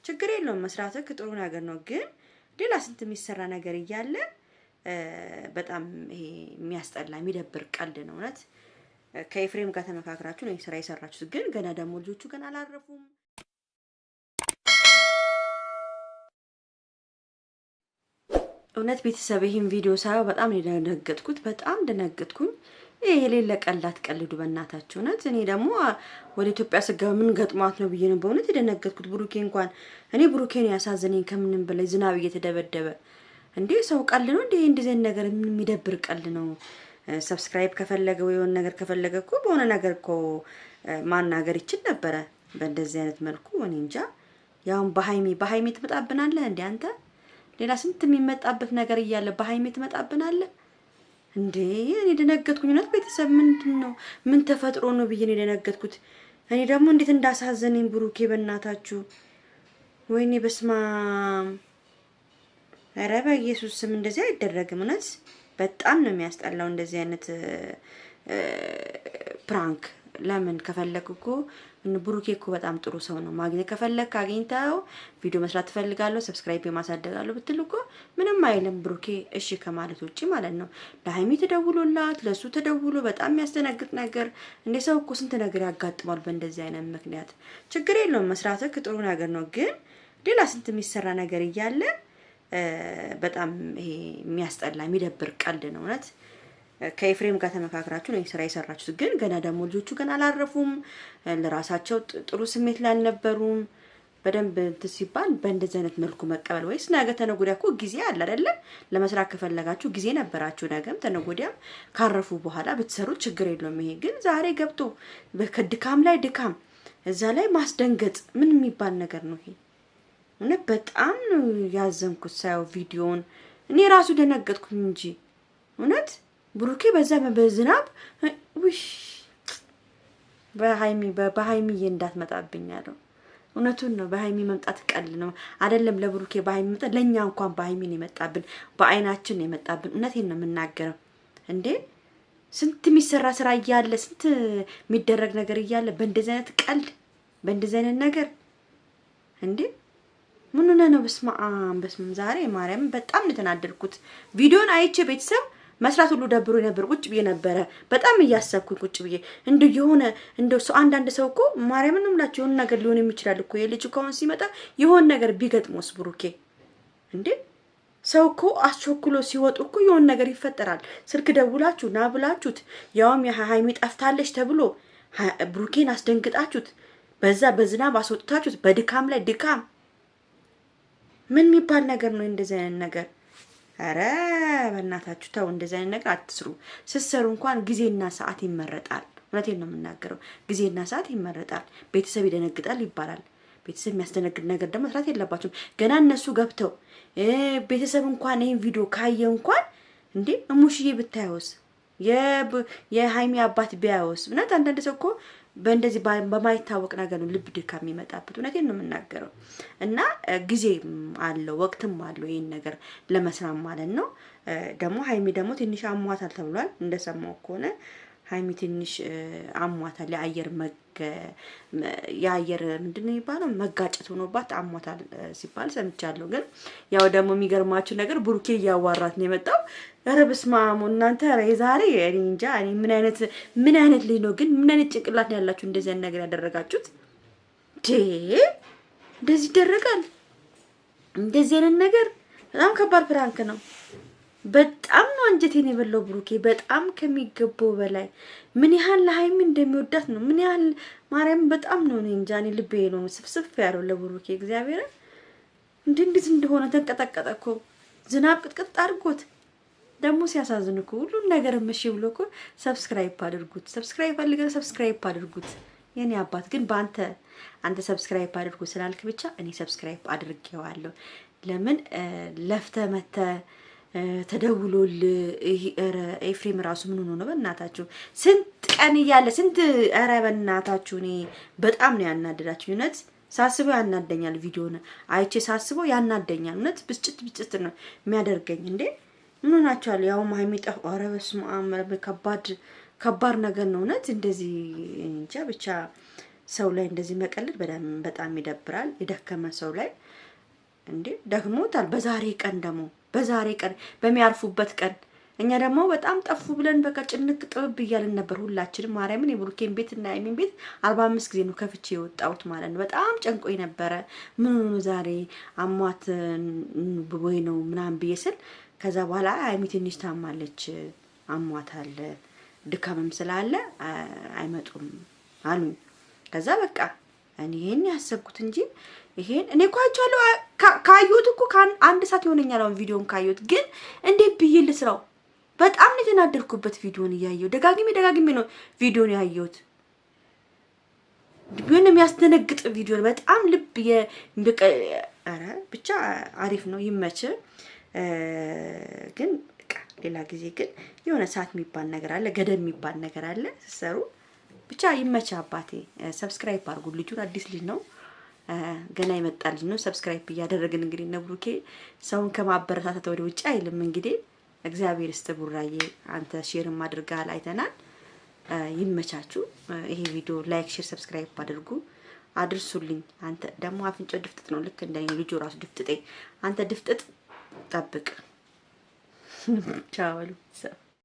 ችግር የለውም መስራትህ ጥሩ ነገር ነው። ግን ሌላ ስንት የሚሰራ ነገር እያለ በጣም ይሄ የሚያስጠላ የሚደብር ቀልድ ነው እውነት። ከኤፍሬም ጋር ተመካክራችሁ ነው ስራ የሰራችሁት። ግን ገና ደግሞ ልጆቹ ገና አላረፉም። እውነት ቤተሰብ ይሄን ቪዲዮ ሳየው በጣም ደነገጥኩት። በጣም ደነገጥኩኝ። ይሄ የሌለ ቀልድ ቀልዱ በእናታችሁ እውነት። እኔ ደግሞ ወደ ኢትዮጵያ ስገባ ምን ገጥሟት ነው ብዬ ነው በእውነት የደነገጥኩት። ብሩኬ እንኳን እኔ ብሩኬን ያሳዘነኝ ከምንም በላይ ዝናብ እየተደበደበ እንዴ ሰው ቀልድ ነው እንዴ? እንደዚህ ነገር የሚደብር ቀልድ ነው። ሰብስክራይብ ከፈለገ ወይ የሆነ ነገር ከፈለገ እኮ በሆነ ነገር እኮ ማናገር ይችል ነበረ። በእንደዚህ አይነት መልኩ እኔ እንጃ። ያውን በሃይሚ ትመጣብናለህ እንዴ አንተ? ሌላ ስንት የሚመጣበት ነገር እያለ በሃይሚ ትመጣብናለህ እንዴ? እኔ ደነገጥኩኝ እውነት ቤተሰብ። ምንድነው ምን ተፈጥሮ ነው ብዬ ነው ደነገጥኩት። እኔ ደግሞ እንዴት እንዳሳዘነኝ ብሩኬ በእናታችሁ ወይኔ በስማም። ኧረ በኢየሱስ ስም እንደዚህ አይደረግም እውነት። በጣም ነው የሚያስጠላው እንደዚህ አይነት ፕራንክ። ለምን ከፈለክ እኮ ብሩኬ እኮ በጣም ጥሩ ሰው ነው። ማግኘት ከፈለክ አግኝተው ቪዲዮ መስራት ትፈልጋለሁ ሰብስክራይብ ማሳደጋለሁ ብትል እኮ ምንም አይልም ብሩኬ እሺ ከማለት ውጪ ማለት ነው። ለሃይሚ ተደውሎላት ለሱ ተደውሎ በጣም የሚያስደነግጥ ነገር እንደ ሰው እኮ ስንት ነገር ያጋጥማል በእንደዚህ አይነት ምክንያት። ችግር የለውም መስራትህ ጥሩ ነገር ነው። ግን ሌላ ስንት የሚሰራ ነገር እያለ በጣም ይሄ የሚያስጠላ የሚደብር ቀልድ ነው እውነት። ከኤፍሬም ጋር ተመካክራችሁ ነው ስራ የሰራችሁት። ግን ገና ደግሞ ልጆቹ ገና አላረፉም። ለራሳቸው ጥሩ ስሜት ላይ አልነበሩም። በደንብ እንትን ሲባል በእንደዚህ አይነት መልኩ መቀበል ወይስ ነገ ተነገ ወዲያ እኮ ጊዜ አለ አይደለ? ለመስራት ከፈለጋችሁ ጊዜ ነበራችሁ። ነገም ተነገ ወዲያም ካረፉ በኋላ ብትሰሩት ችግር የለውም። ይሄ ግን ዛሬ ገብቶ ከድካም ላይ ድካም እዛ ላይ ማስደንገጥ ምን የሚባል ነገር ነው ይሄ? እውነት በጣም ነው ያዘንኩት ሳየው ቪዲዮውን። እኔ ራሱ ደነገጥኩኝ እንጂ እውነት ብሩኬ በዛ በዝናብ ውይ በሃይሚዬ እንዳትመጣብኝ አለው። እውነቱን ነው። በሃይሚ መምጣት ቀል ነው አይደለም። ለብሩኬ በሃይሚ መጣ፣ ለኛ እንኳን በሃይሚ ነው የመጣብን፣ በአይናችን ነው የመጣብን። እውነቴን ነው የምናገረው እንዴ። ስንት የሚሰራ ስራ እያለ ስንት የሚደረግ ነገር እያለ በእንደዚህ አይነት ቀልድ በእንደዚህ አይነት ነገር እንዴ ምን ነው? በስማም ዛሬ ማርያም በጣም ነው የተናደድኩት። ቪዲዮን አይቼ ቤተሰብ መስራት ሁሉ ደብሮ ነበር። ቁጭ ብዬ ነበረ በጣም እያሰብኩኝ ቁጭ ብዬ እንደው የሆነ እንደው ሰው አንዳንድ ሰው እኮ ማርያምን እምላችሁ የሆነ ነገር ሊሆን የሚችላል እኮ የልጅ ከሆነ ሲመጣ የሆነ ነገር ቢገጥሞስ ብሩኬ እንዴ። ሰው እኮ አስቸኩሎ ሲወጡ እኮ የሆነ ነገር ይፈጠራል። ስልክ ደውላችሁ ና ብላችሁት ያውም የሃይሚ ጠፍታለች ተብሎ ብሩኬን አስደንግጣችሁት በዛ በዝናብ አስወጥታችሁት በድካም ላይ ድካም ምን የሚባል ነገር ነው እንደዚህ አይነት ነገር? አረ በእናታችሁ ተው፣ እንደዚህ አይነት ነገር አትስሩ። ስትሰሩ እንኳን ጊዜና ሰዓት ይመረጣል። እውነቴን ነው የምናገረው። ጊዜና ሰዓት ይመረጣል። ቤተሰብ ይደነግጣል ይባላል። ቤተሰብ የሚያስደነግጥ ነገር ደግሞ መስራት የለባችሁም። ገና እነሱ ገብተው ቤተሰብ እንኳን ይሄን ቪዲዮ ካየ እንኳን እንዴ እሙሽዬ ብታየውስ የሃይሚ አባት ቢያየውስ? እውነት አንዳንድ ሰው እኮ በእንደዚህ በማይታወቅ ነገር ነው ልብ ድካም የሚመጣበት። እውነቴን ነው የምናገረው። እና ጊዜ አለው ወቅትም አለው ይሄን ነገር ለመስራት ማለት ነው። ደግሞ ሃይሚ ደግሞ ትንሽ አሟታል ተብሏል እንደሰማው ከሆነ ሃይሚ ትንሽ አሟታል። የአየር ምንድነው የሚባለው መጋጨት ሆኖባት አሟታል ሲባል ሰምቻለሁ። ግን ያው ደግሞ የሚገርማችሁ ነገር ብሩኬ እያዋራት ነው የመጣው። ኧረ በስመ አብ እናንተ የዛሬ እኔ እንጃ እኔ ምን አይነት ልጅ ነው ግን ምን አይነት ጭንቅላት ነው ያላችሁ እንደዚህ አይነት ነገር ያደረጋችሁት? እንደዚህ ይደረጋል? እንደዚህ አይነት ነገር በጣም ከባድ ፕራንክ ነው። በጣም ነው አንጀቴን የበላው ብሩኬ በጣም ከሚገባው በላይ ምን ያህል ለሃይሚ እንደሚወዳት ነው። ምን ያህል ማርያም በጣም ነው እኔ እንጃ እኔ ልቤ ነው ስፍስፍ ያለው ለብሩኬ እግዚአብሔር። እንዴት እንደሆነ ተንቀጠቀጠ እኮ ዝናብ ቅጥቅጥ አድርጎት። ደግሞ ሲያሳዝን እኮ ሁሉን ነገር እሺ ብሎ እኮ ሰብስክራይብ አድርጉት፣ ሰብስክራይብ አድርጉት። የኔ አባት ግን አንተ ሰብስክራይብ አድርጉ ስላልክ ብቻ እኔ ሰብስክራይብ አድርጌዋለሁ። ለምን ለፍተ መተ ተደውሎል ኤፍሬም ራሱ ምን ሆኖ ነው በእናታችሁ? ስንት ቀን እያለ ስንት ኧረ በእናታችሁ እኔ በጣም ነው ያናደዳችሁ። እውነት ሳስበው ያናደኛል። ቪዲዮን አይቼ ሳስበው ያናደኛል። እውነት ብስጭት ነው የሚያደርገኝ። እንዴ ምን ሆናችኋል? ያው ማይሚጣ ኧረ በስመ አብ ከባድ ነገር ነው እውነት። እንደዚህ እንጃ ብቻ ሰው ላይ እንደዚህ መቀለድ በጣም ይደብራል። የደከመ ሰው ላይ እንዴ ደክሞታል። በዛሬ ቀን በሚያርፉበት ቀን እኛ ደግሞ በጣም ጠፉ ብለን በቃ ጭንቅ ጥብብ እያልን ነበር ሁላችንም። ማርያምን የብሩኬን ቤት እና የኔን ቤት 45 ጊዜ ነው ከፍቼ የወጣሁት ማለት ነው። በጣም ጨንቆኝ ነበረ። ምን ሆኖ ዛሬ አሟት ወይ ነው ምናምን ብዬ ስል ከዛ በኋላ ሀይሚ ትንሽ ታማለች፣ አሟታል፣ ድካምም ስላለ አይመጡም አሉኝ። ከዛ በቃ እኔ ይሄን ያሰብኩት እንጂ ይሄን እኔ እኮ አይቻለሁ። ካየሁት እኮ አንድ ሰዓት ይሆነኛል አሁን ቪዲዮን ካየሁት። ግን እንዴት ብዬ ልስራው? በጣም ነው የተናደድኩበት ቪዲዮን እያየሁ ደጋግሜ ነው ቪዲዮን ያየሁት። ግን የሚያስደነግጥ ቪዲዮ በጣም ልብ ኧረ ብቻ አሪፍ ነው፣ ይመች። ግን ሌላ ጊዜ ግን የሆነ ሰዓት የሚባል ነገር አለ፣ ገደብ የሚባል ነገር አለ ሲሰሩ። ብቻ ይመች አባቴ። ሰብስክራይብ አድርጉ። ልጁን አዲስ ልጅ ነው፣ ገና ይመጣ ልጅ ነው። ሰብስክራይብ እያደረግን እንግዲህ እነ ብሩኬ ሰውን ከማበረታታት ወደ ውጭ አይልም። እንግዲህ እግዚአብሔር ይስጥ ቡራዬ፣ አንተ ሼርም አድርጋል አይተናል። ይመቻችሁ። ይሄ ቪዲዮ ላይክ፣ ሼር፣ ሰብስክራይብ አድርጉ፣ አድርሱልኝ። አንተ ደግሞ አፍንጫው ድፍጥጥ ነው፣ ልክ እንደኔ ልጁ ራሱ ድፍጥጤ። አንተ ድፍጥጥ ጠብቅ። ቻው።